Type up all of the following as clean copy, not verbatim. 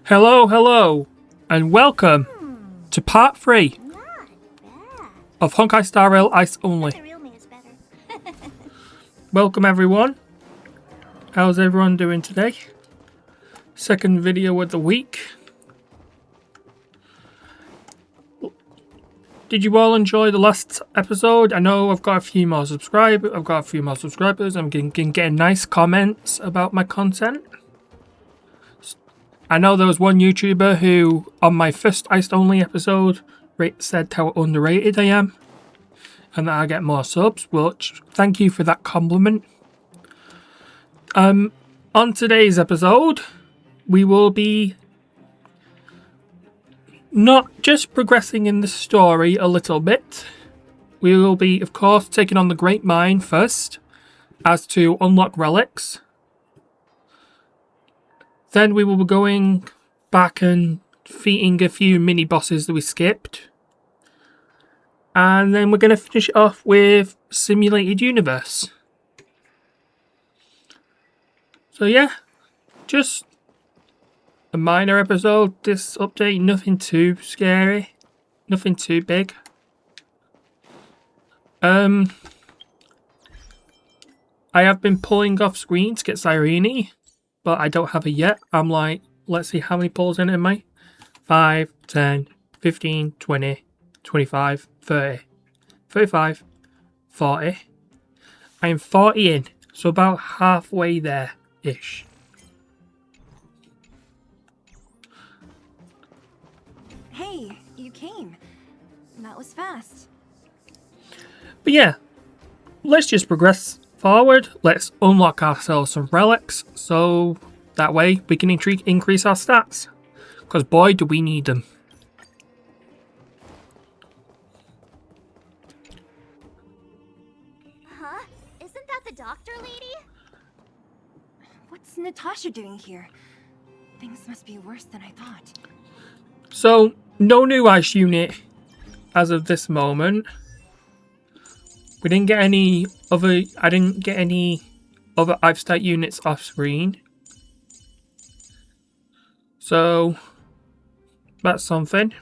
Hello, and welcome to part 3 of Honkai StarRail Ice Only. Welcome everyone. How's everyone doing today? Second video of the week. Did you all enjoy the last episode? I know I've got a few more subscribers. I'm getting nice comments about my content. I know there was one YouTuber who, on my first Ice Only episode, said how underrated I am. And that I get more subs, which, thank you for that compliment. On today's episode, we will be not just progressing in the story a little bit. We will be, of course, taking on the Great Mine first, as to unlock relics. Then we will be going back and defeating a few mini-bosses that we skipped. And then we're going to finish it off with Simulated Universe. So yeah, just a minor episode, this update, nothing too scary, nothing too big. I have been pulling off screen to get Cyrene, but I don't have it yet. I'm like, let's see how many pulls in am I? 5, 10, 15, 20, 25, 30, 35, 40. I am 40 in, so about halfway there-ish. Hey, you came. That was fast. But yeah, let's just progress forward. Let's unlock ourselves some relics, so that way we can increase our stats. Because boy, do we need them. Huh? Isn't that the doctor lady? What's Natasha doing here? Things must be worse than I thought. So, no new ice unit as of this moment. We didn't get any other. I didn't get any other ice stat units off screen. So, that's something.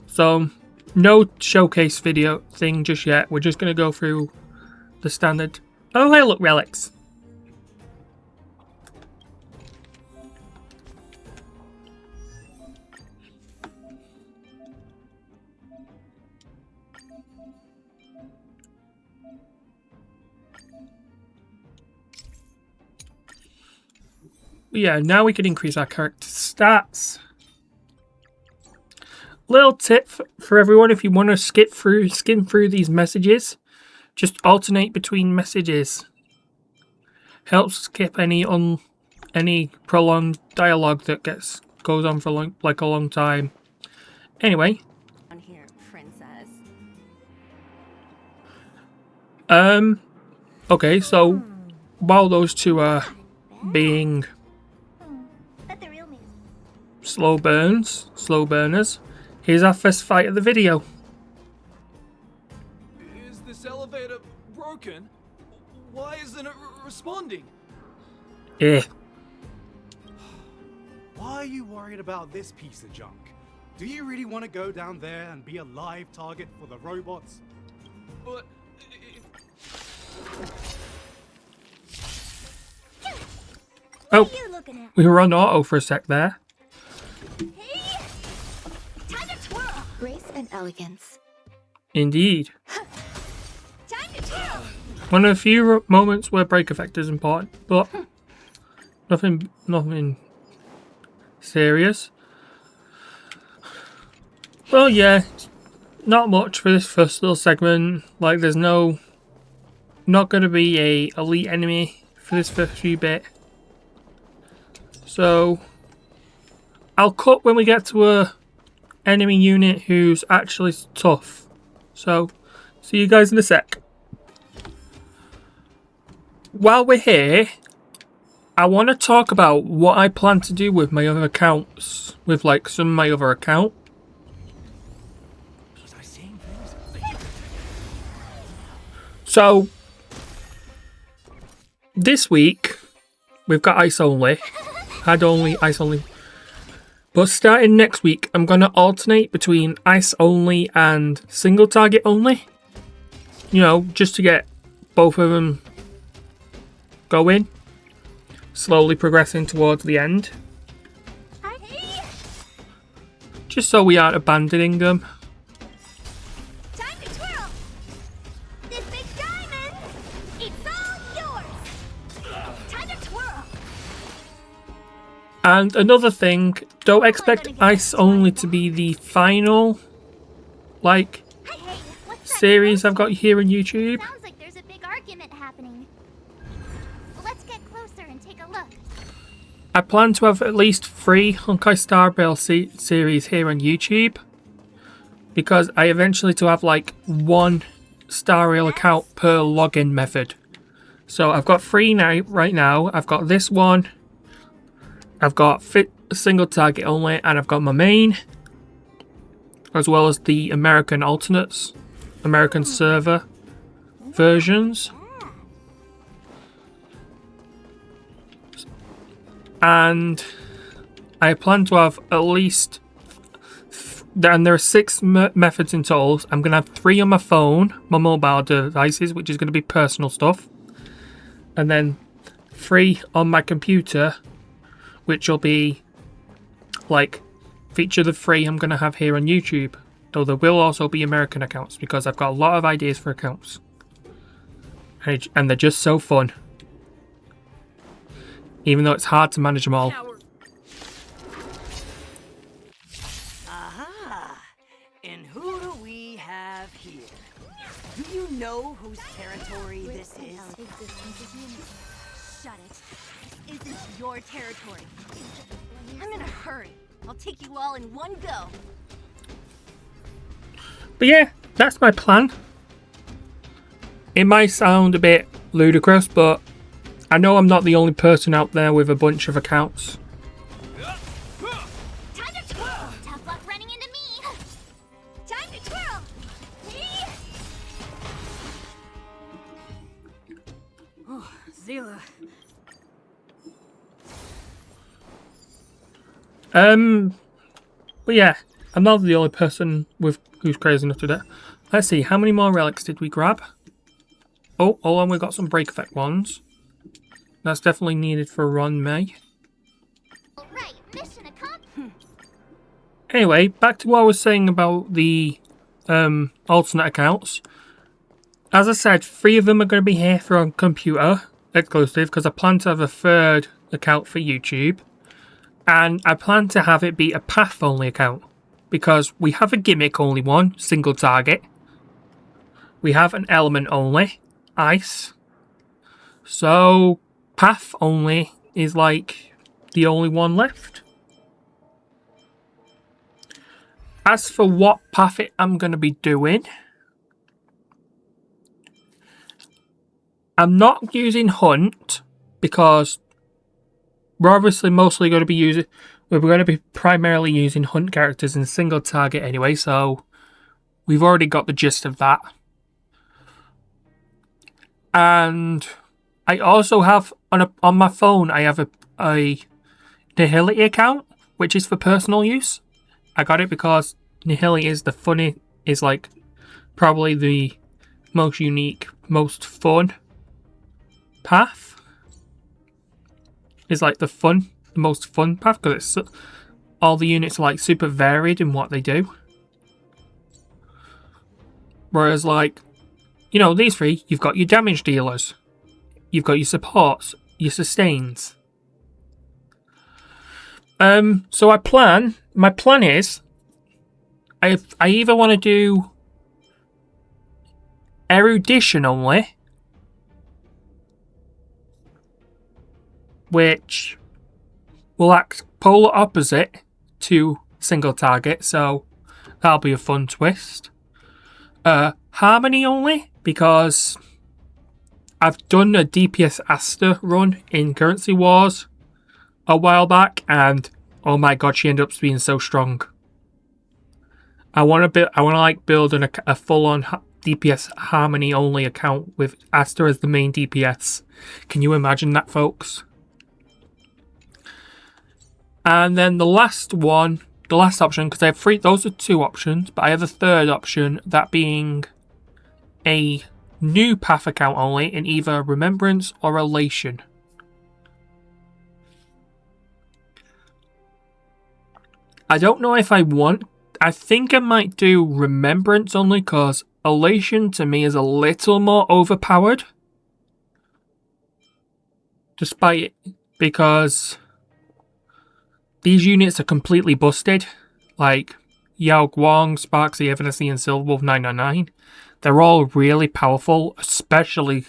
So, no showcase video thing just yet. We're just going to go through the standard. Oh, hey, look, relics. Yeah, now we can increase our character stats. Little tip for everyone: if you want to skim through these messages, just alternate between messages. Helps skip any prolonged dialogue that goes on for a long time. Anyway. On here, princess. Okay, so while those two are being Bet the real me is slow burners, here's our first fight of the video. Is this elevator broken? Why isn't it responding? Eh. Why are you worried about this piece of junk? Do you really want to go down there and be a live target for the robots? But Oh, you looking at? we were on auto for a sec there. Hey! Time to twirl! Grace and elegance. Indeed. Time to twirl! One of the few moments where break effect is important, but nothing serious. Well, yeah, not much for this first little segment. Like, there's not going to be a elite enemy for this first few bit. So, I'll cut when we get to a enemy unit who's actually tough. So, see you guys in a sec. While we're here, I want to talk about what I plan to do with my other accounts. With like some of my other account. was I saying things? So, this week, we've got Ice Only. had only, ice only. But starting next week, I'm going to alternate between ice only and single target only. You know, just to get both of them going. Slowly progressing towards the end. Just so we aren't abandoning them. Time to twirl! This big diamond, it's all yours! Time to twirl! And another thing, don't expect ice only to be the final, like, Hey, what's that series noise? I've got here on YouTube. Sounds like there's a big argument happening. Let's get closer and take a look. I plan to have at least 3 Honkai StarRail series here on YouTube. Because I eventually to have like 1 StarRail account per login method. So I've got 3 now, right now. I've got this one. I've got single target only, and I've got my main. As well as the American alternates. American server versions. And I plan to have at least, and there are 6 methods in total. I'm going to have 3 on my phone, my mobile devices, which is going to be personal stuff. And then 3 on my computer, which will be like feature the 3 I'm going to have here on YouTube. Though there will also be American accounts because I've got a lot of ideas for accounts. And they're just so fun. Even though it's hard to manage them all. Aha! And who do we have here? Do you know whose territory this is? Shut it. This isn't your territory. I'm in a hurry. I'll take you all in one go. But yeah, that's my plan. It might sound a bit ludicrous, but I know I'm not the only person out there with a bunch of accounts. Time to twirl! Tough luck running into me! Time to twirl! Hey! Zila. But yeah, I'm not the only person who's crazy enough to do that. Let's see, how many more relics did we grab? Oh, hold on, we got some break effect ones. That's definitely needed for Ron May. Alright, mission accomplished! Anyway, back to what I was saying about the alternate accounts. As I said, 3 of them are going to be here for on computer exclusive because I plan to have a 3rd account for YouTube. And I plan to have it be a path only account because we have a gimmick only one, single target. We have an element only, ice. So path only is like the only one left. As for what path I'm going to be doing, I'm not using hunt because we're obviously mostly going to be using, we're going to be primarily using hunt characters in single target anyway, so we've already got the gist of that. And I also have on my phone, I have a Nihility account, which is for personal use. I got it because Nihility is like probably the most unique, most fun path. Is like the most fun path because it's all the units are like super varied in what they do. Whereas like, you know, these 3, you've got your damage dealers, you've got your supports, your sustains. So my plan is, I either want to do erudition only, which will act polar opposite to single target, so that'll be a fun twist. Harmony only, because I've done a DPS Asta run in Currency Wars a while back, and oh my god, she ended up being so strong. I want to build a full-on DPS Harmony only account with Asta as the main DPS. Can you imagine that, folks? And then the last one, the last option, because I have three, those are two options, but I have a third option, that being a new path account only in either Remembrance or Elation. I don't know if I want, I think I might do Remembrance only because Elation to me is a little more overpowered. Despite it, because these units are completely busted, like Yao Guang, Sparksy, Evanescence, and Silverwolf 999. They're all really powerful, especially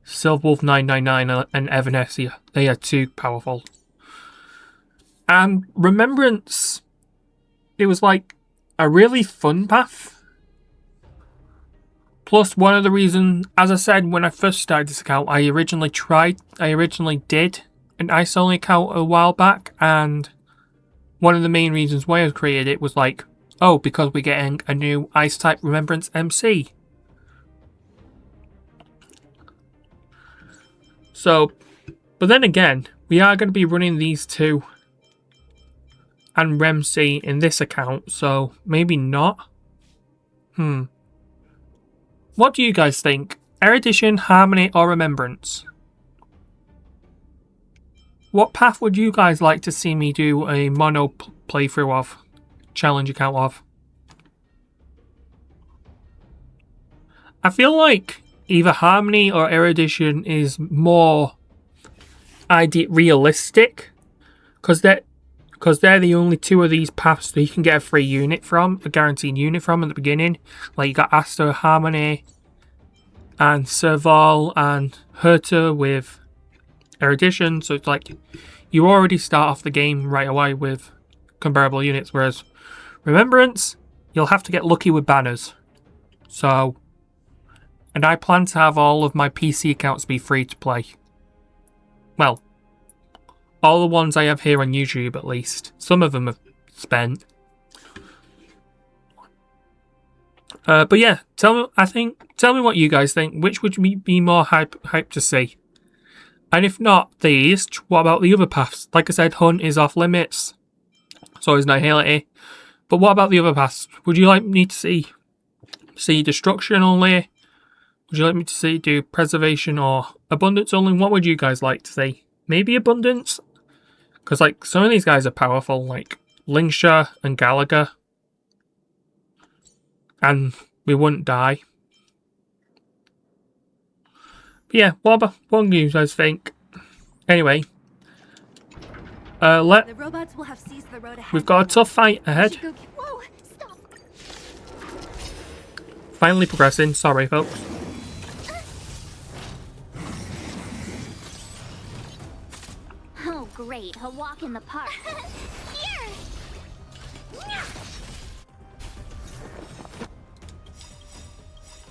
Silverwolf 999 and Evanescence. They are too powerful. And Remembrance, it was like a really fun path. Plus, one of the reasons, as I said when I first started this account, I originally did an ice-only account a while back, and one of the main reasons why I created it was like, oh, because we're getting a new Ice-type Remembrance MC. So, but then again, we are going to be running these two and RemC in this account, so maybe not. What do you guys think? Erudition, Harmony, or Remembrance? What path would you guys like to see me do a mono playthrough of? Challenge account of? I feel like either Harmony or Erudition is more realistic, because they're the only two of these paths that you can get a free unit from, a guaranteed unit from at the beginning. Like you got Asta, Harmony, and Serval and Herta with Erudition, so it's like you already start off the game right away with comparable units, whereas Remembrance, you'll have to get lucky with banners. So, and I plan to have all of my PC accounts be free to play. Well, all the ones I have here on YouTube at least. Some of them have spent. But yeah, tell me what you guys think. Which would be more hype to see? And if not these, what about the other paths? Like I said, Hunt is off limits. So is Nihility. But what about the other paths? Would you like me to see Destruction only? Would you like me to do Preservation or Abundance only? What would you guys like to see? Maybe Abundance? Because like some of these guys are powerful, like Lingsha and Gallagher. And we wouldn't die. But yeah, what do you guys think? Anyway, The robots will have seized the road ahead. we've got a tough fight ahead. Whoa, stop. Finally progressing. Sorry, folks. Oh, great. A walk in the park. Here!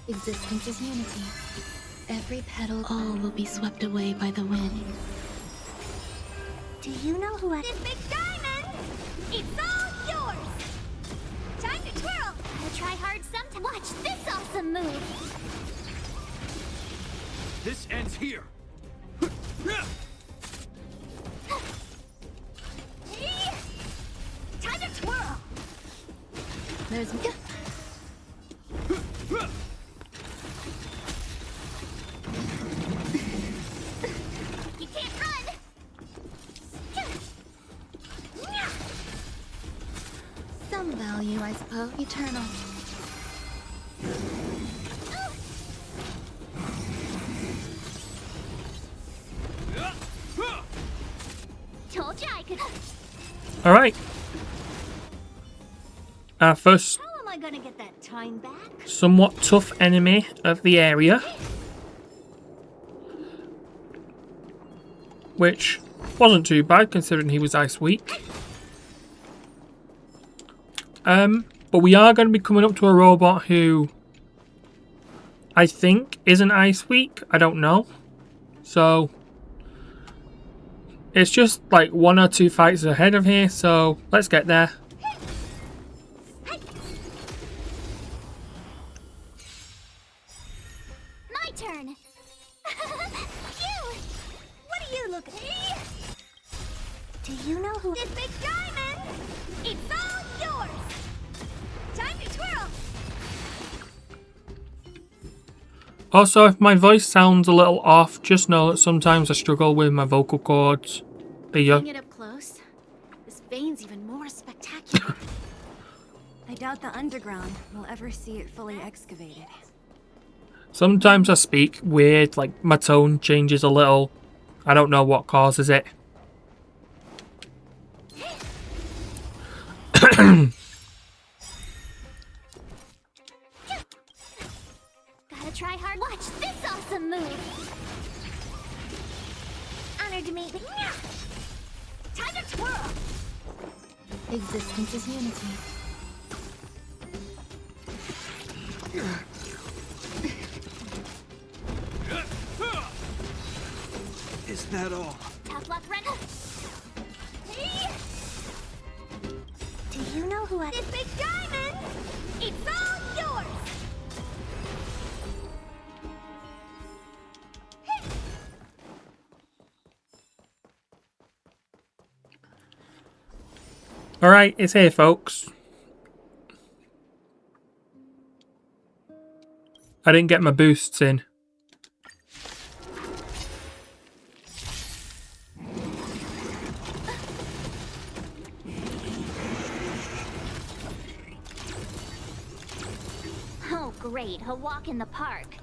Existence is unity. Every petal, all will be swept away by the wind. Do you know who this big diamond? It's all yours! Time to twirl! I try hard sometimes. Watch this awesome move! This ends here. Time to twirl! There's... You can't run! some value, I suppose. Eternal. Told you I could. Alright. Our first How am I gonna get that time back? somewhat tough enemy of the area. Which wasn't too bad considering he was ice weak. But we are going to be coming up to a robot who I think isn't ice weak. I don't know. So it's just like 1 or 2 fights ahead of here. So let's get there. My turn. Phew! What are you looking? Do you know who? This big diamond! It's all yours! Time to twirl! Also, if my voice sounds a little off, just know that sometimes I struggle with my vocal cords. Seeing it up close, this vein's even more spectacular. I doubt the underground will ever see it fully excavated. Sometimes I speak weird, like my tone changes a little. I don't know what causes it. Gotta try hard. Watch this awesome move! Honored to meet. Time to twirl! Existence is unity. Is that all? Tough luck, Ren. Do you know who I... This big diamond! It's all yours! Alright, it's here, folks. I didn't get my boosts in. Oh, great. A walk in the park.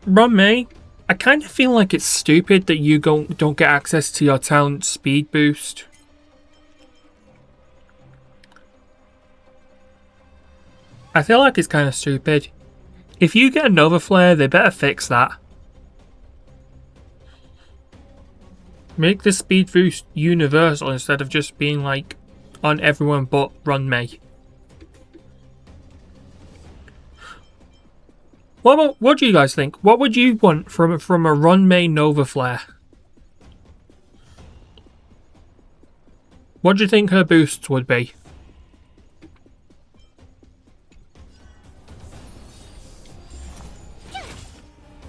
Run, I kind of feel like it's stupid that you don't get access to your talent speed boost. I feel like it's kind of stupid. If you get a Nova Flare, they better fix that. Make the speed boost universal instead of just being like on everyone but Run May. What do you guys think? What would you want from a Run May Nova Flare? What do you think her boosts would be?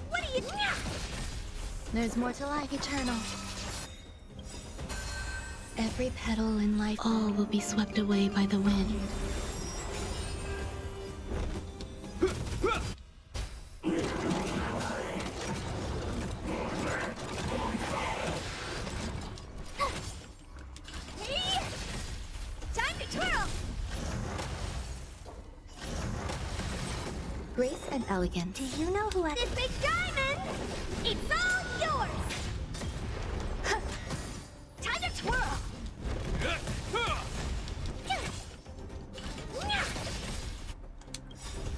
What are you... There's more to life, eternal. Every petal in life, all will be swept away by the wind. Time to twirl! Grace and elegant. Do you know who I... This big diamond! It's all yours! Time to twirl!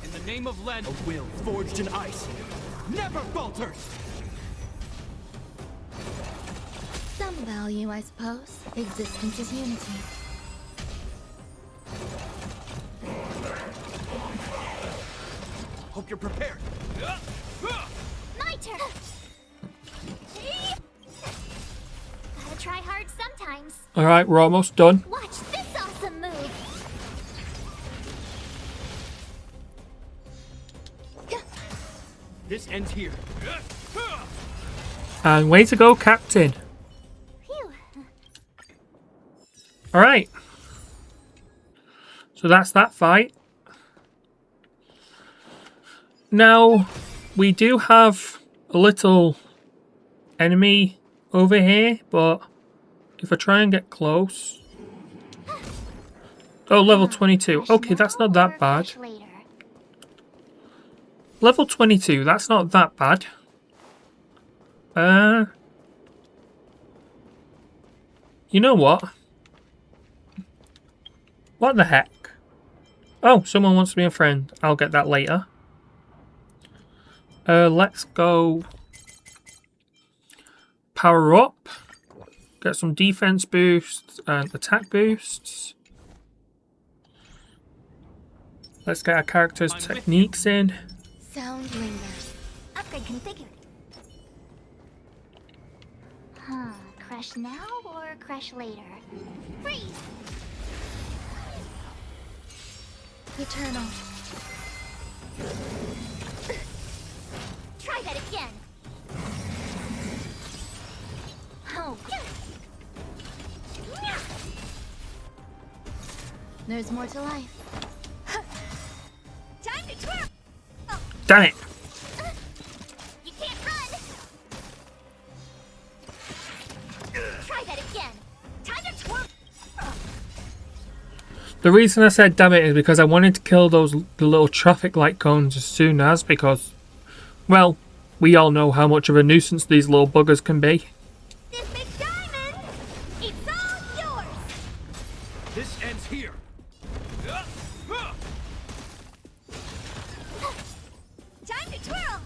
In the name of Len, a will forged in ice never falters! Some value, I suppose. Existence is unity. Hope you're prepared. My turn! Gotta try hard sometimes. Alright, we're almost done. Watch this awesome move! This ends here. And way to go, Captain. Phew. Alright. So that's that fight. Now, we do have a little enemy over here, but if I try and get close... Oh, level 22. Okay, that's not that bad. Level 22, that's not that bad. You know what? What the heck? Oh, someone wants to be a friend. I'll get that later. Let's go power up. Get some defense boosts and attack boosts. Let's get our character's techniques in. Sound lingers. Upgrade configured. Huh. Crush now or crush later? Freeze! Eternal. Try that again! There's more to life. Time to twirl! Damn it! You can't run! Try that again. Time to twirl! The reason I said damn it is because I wanted to kill the little traffic light cones as soon as, because, well, we all know how much of a nuisance these little buggers can be. This big diamond! It's all yours! This ends here. Time to twirl!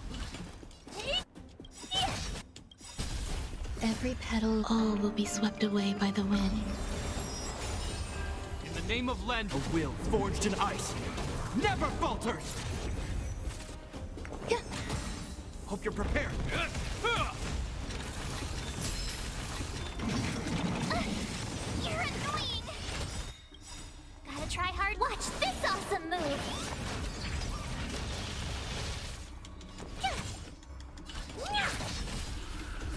Every petal, all will be swept away by the wind. In the name of Len, a will forged in ice never falters. Hope you're prepared. You're annoying! Gotta try hard. Watch this awesome move!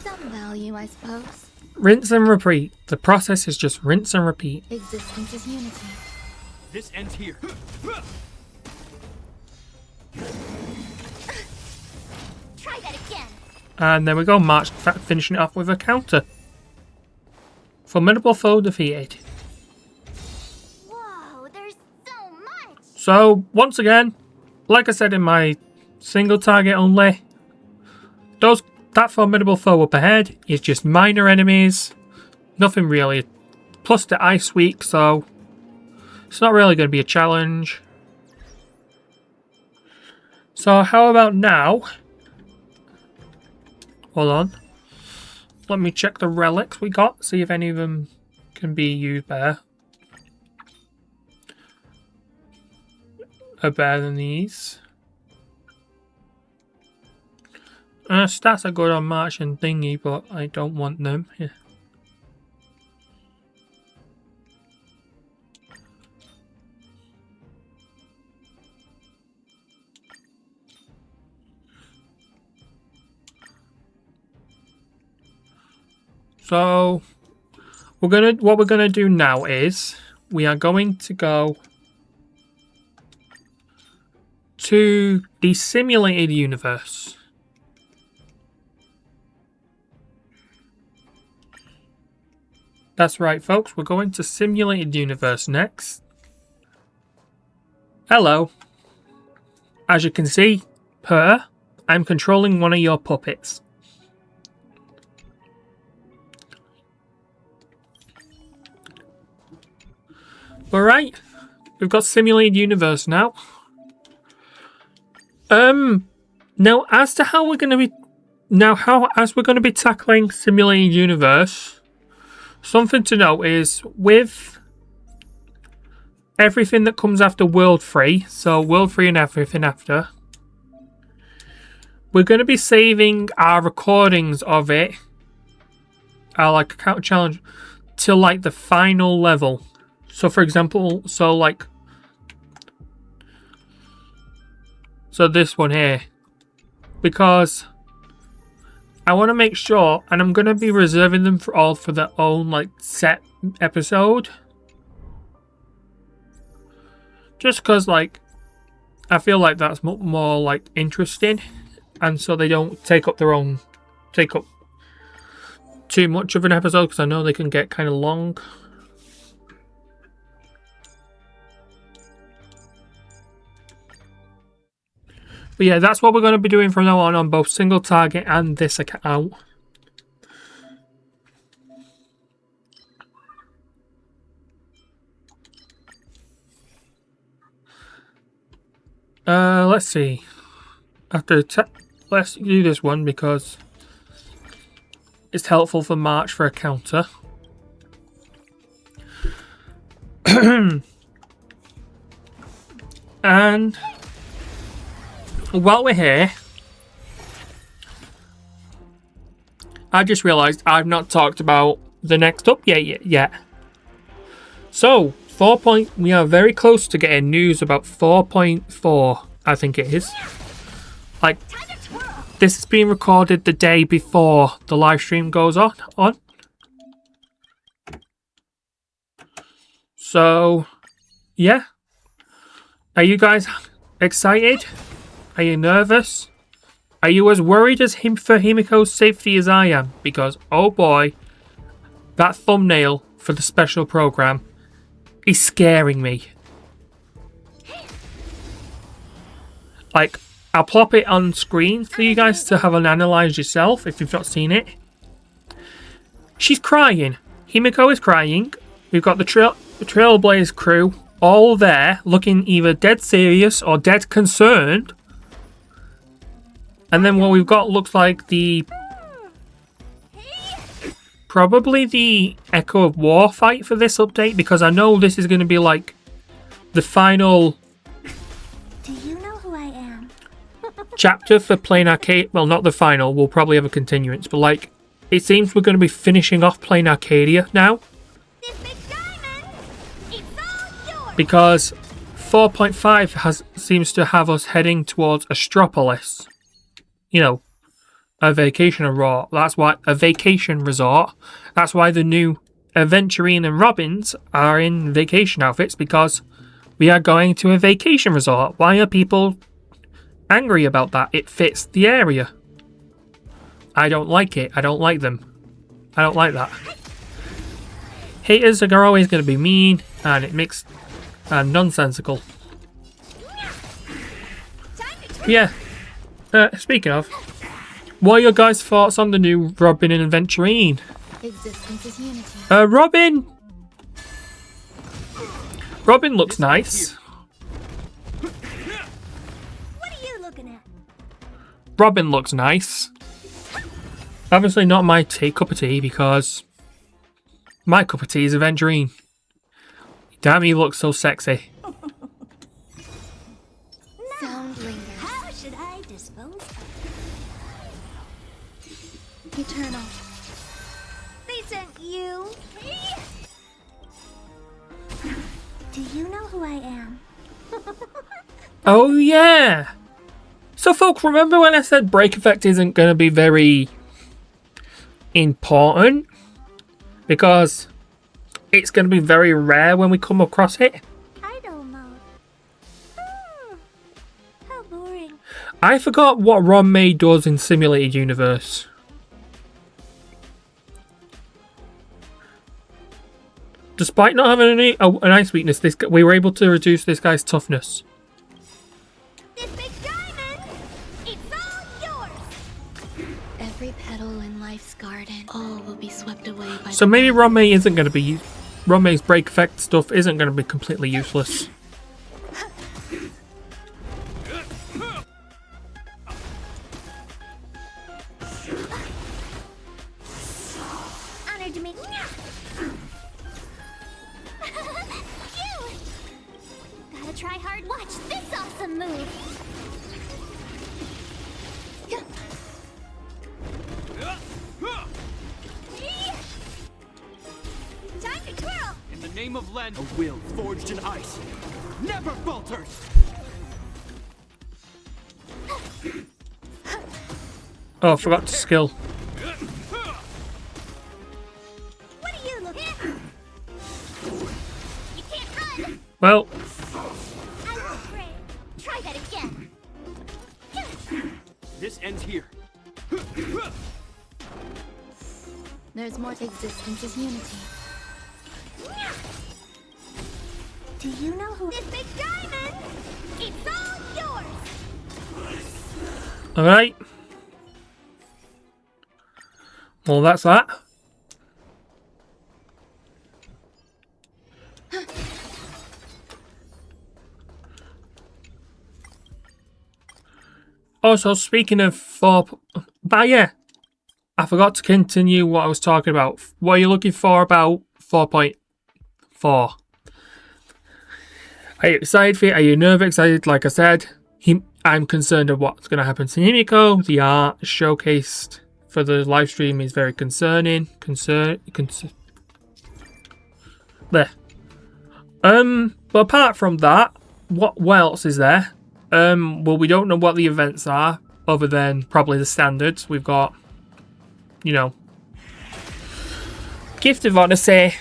Some value, I suppose. Rinse and repeat. The process is just rinse and repeat. Existence is unity. This ends here. Try that again. And there we go, March finishing it off with a counter. Formidable foe defeated. Whoa, there's so much! So, once again, like I said in my single target only, that formidable foe up ahead is just minor enemies. Nothing really. Plus the ice week, so it's not really going to be a challenge. So how about now? Hold on. Let me check the relics we got, see if any of them can be used better. Are better than these. Stats are good on March and Thingy, but I don't want them. Yeah. So what we're gonna do now is we are going to go to the simulated universe. That's right, folks. We're going to simulated universe next. Hello. As you can see, I'm controlling one of your puppets. Alright, we've got simulated universe now. Now as to how we're going to be, as we're going to be tackling simulated universe, something to note is with everything that comes after World 3, so World 3 and everything after, we're going to be saving our recordings of it, our like account challenge, till like the final level. So for example, so this one here, because I want to make sure, and I'm going to be reserving them for their own like set episode. Just because like, I feel like that's more like interesting, and so they don't take up too much of an episode, because I know they can get kind of long. But yeah, that's what we're going to be doing from now on both single target and this account. Let's see. Let's do this one because it's helpful for March for a counter. And while we're here, I just realised I've not talked about the next update yet. So, we are very close to getting news about 4.4, I think it is. Like, this is being recorded the day before the live stream goes on. So, Yeah? Are you guys excited? Are you nervous? Are you as worried as him for Himiko's safety as I am? Because, oh boy, that thumbnail for the special program is scaring me. Like, I'll plop it on screen for you guys to have an analyze yourself if you've not seen it. She's crying. Himiko is crying. We've got the Trailblaze crew all there, looking either dead serious or dead concerned. And then what we've got looks like the... probably the Echo of War fight for this update, because I know this is going to be like the final... Do you know who I am? chapter for Plain Arcadia. Well, not the final. We'll probably have a continuance, but like, it seems we're going to be finishing off Plain Arcadia now. This big diamond, it's all yours. Because 4.5 seems to have us heading towards Astropolis. You know, a vacation resort. That's why a vacation resort. That's why the new Aventurine and Robins are in vacation outfits, because we are going to a vacation resort. Why are people angry about that? It fits the area. I don't like it. I don't like them. I don't like that. Haters are always going to be mean, and it makes nonsensical. Yeah. Speaking of, what are your guys' thoughts on the new Robin and Aventurine? Existence is unity. Robin looks nice. What are you looking at? Robin looks nice. Obviously not my cup of tea, because my cup of tea is Aventurine. Damn, he looks so sexy. Sound lingers. How should I dispose of Eternal. They sent you. Do you know who I am? Oh yeah! So folks, remember when I said break effect isn't going to be very important? Because it's going to be very rare when we come across it. Idle mode. How boring. I forgot what Ron May does in Simulated Universe. Despite not having an ice weakness, we were able to reduce this guy's toughness. This big diamond, it's all yours. Every petal in life's garden, all will be swept away by. So maybe Ron May isn't going to be... Ron May's break effect stuff isn't going to be completely useless. Honored to meet you. Gotta try hard. Watch this awesome move. Time to twirl. In the name of Len, a will forged in ice never falters. Oh, I forgot to skill. What are you looking at? You can't run. Well, I will pray. Try that again. This ends here. There's more to existence is unity. Do you know who this big diamond? It's all yours. alright. Well, that's that. Also, speaking of but yeah, I forgot to continue what I was talking about. What are you looking for about 4.4? Are you excited for it? Are you nervous? Excited? Like I said, I'm concerned of what's going to happen to Himiko. The art showcased for the live stream is very concerning. There. But apart from that, what else is there? Well, we don't know what the events are, other than probably the standards. We've got, you know, Gift of Odyssey,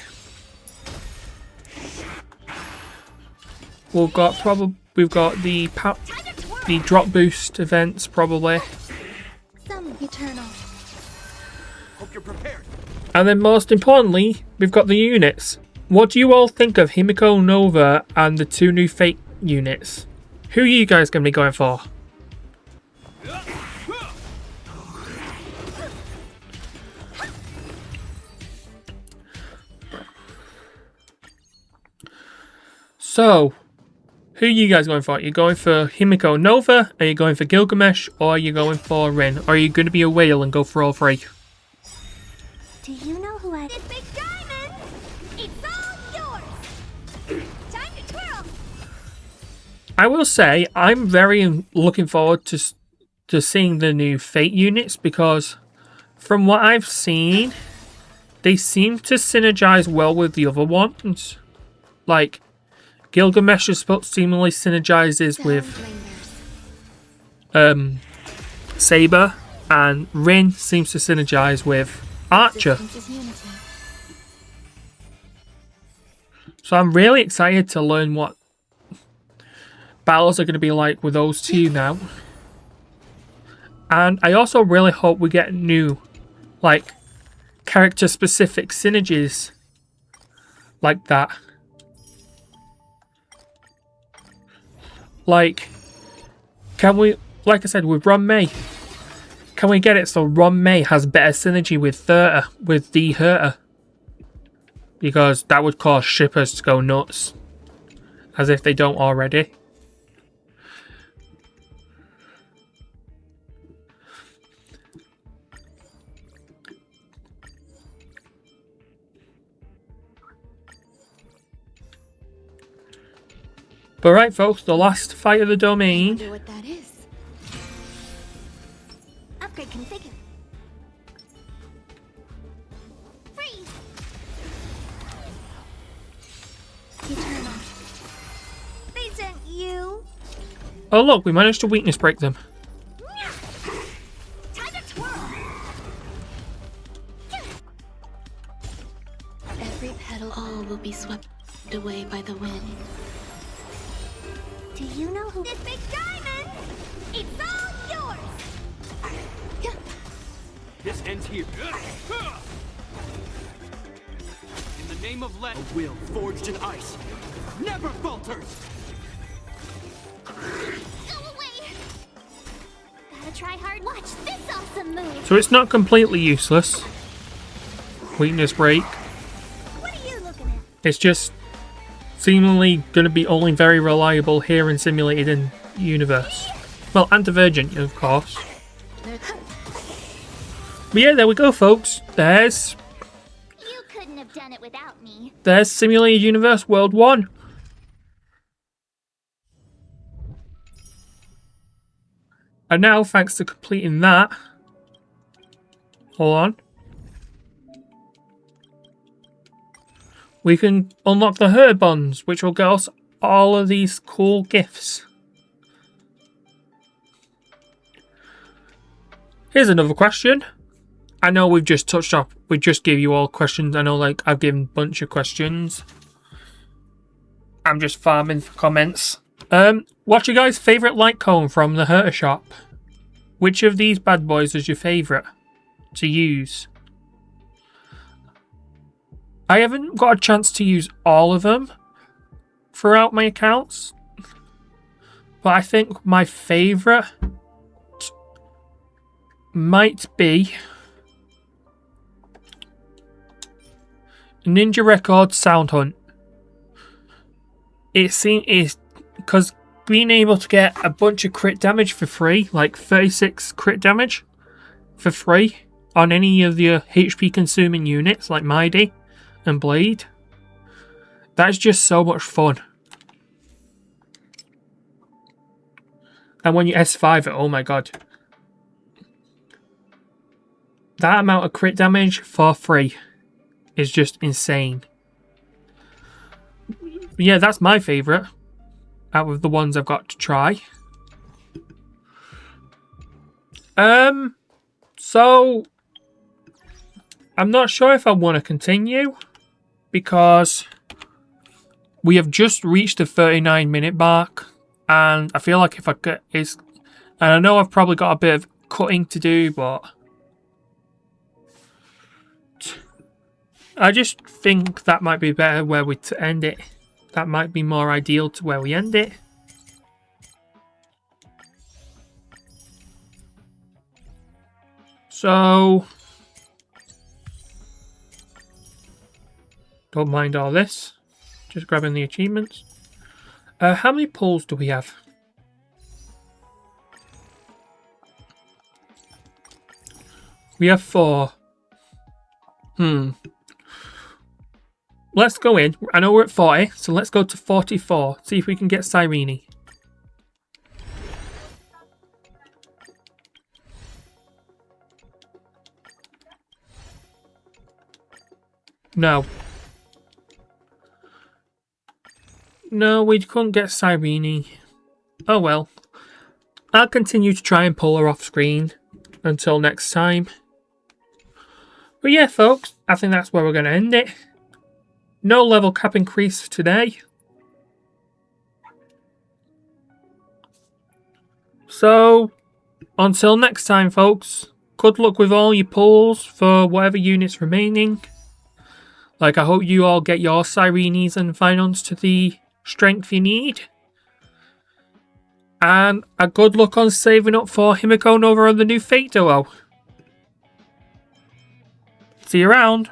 we've got the drop boost events probably, Some eternal. Hope you're prepared. and then most importantly, we've got the units. What do you all think of Himiko Nova and the 2 new Fate units? Who are you guys going to be going for? So, who are you guys going for? Are you going for Himiko Nova? Are you going for Gilgamesh? Or are you going for Rin? Or are you going to be a whale and go for all 3? Do you know who I... This big diamond! It's all yours! Time to twirl! I will say, I'm very looking forward to seeing the new Fate units, because from what I've seen, they seem to synergize well with the other ones. Like, Gilgamesh seemingly synergizes with Saber, and Rin seems to synergize with Archer. So I'm really excited to learn what battles are going to be like with those 2 now. And I also really hope we get new, like, character-specific synergies like that. Like, can we, like I said, with Ron May, can we get it so Ron May has better synergy with the Herter? Because that would cause shippers to go nuts. As if they don't already. But right, folks, the last fight of the domain. wonder what that is. Upgrade configured. Freeze! Eternal. They sent you! Oh look, we managed to weakness break them. Time to twirl! Every petal, all will be swept away by the wind. Do you know who... This big diamond! It's all yours! This ends here. In the name of a will forged in ice never falters. Go away! Gotta try hard. Watch this awesome move! So it's not completely useless. Weakness break. What are you looking at? It's just seemingly going to be only very reliable here in Simulated in Universe. Well, and Divergent, of course. But yeah, there we go, folks. There's You couldn't have done it without me. Simulated Universe World 1. And now, thanks to completing that... Hold on. We can unlock the Her Bonds, which will get us all of these cool gifts. Here's another question. I know we've just touched up. We just gave you all questions. I know, like, I've given a bunch of questions. I'm just farming for comments. What's your guys' favourite light cone from the Herter shop? Which of these bad boys is your favourite to use? I haven't got a chance to use all of them throughout my accounts. But I think my favourite might be Ninja Record Sound Hunt. It seems because being able to get a bunch of crit damage for free, like 36 crit damage for free on any of your HP consuming units like Mighty and Blade, that's just so much fun. And when you S5 it, oh my god. That amount of crit damage for free is just insane. Yeah, that's my favourite out of the ones I've got to try. So I'm not sure if I want to continue because we have just reached the 39-minute mark, and I feel like if I get is, and I know I've probably got a bit of cutting to do, but I just think that might be better where we to end it. That might be more ideal to where we end it. So don't mind all this. Just grabbing the achievements. How many pulls do we have? We have 4. Let's go in. I know we're at 40, so let's go to 44. See if we can get Cyrene. No. No, we couldn't get Cyrene. Oh well. I'll continue to try and pull her off screen until next time. But yeah, folks, I think that's where we're going to end it. No level cap increase today. So, until next time, folks, good luck with all your pulls for whatever units remaining. Like, I hope you all get your Cyrenes and Finons to the strength you need. And a good luck on saving up for Himiko over on the new Fate Duo. See you around.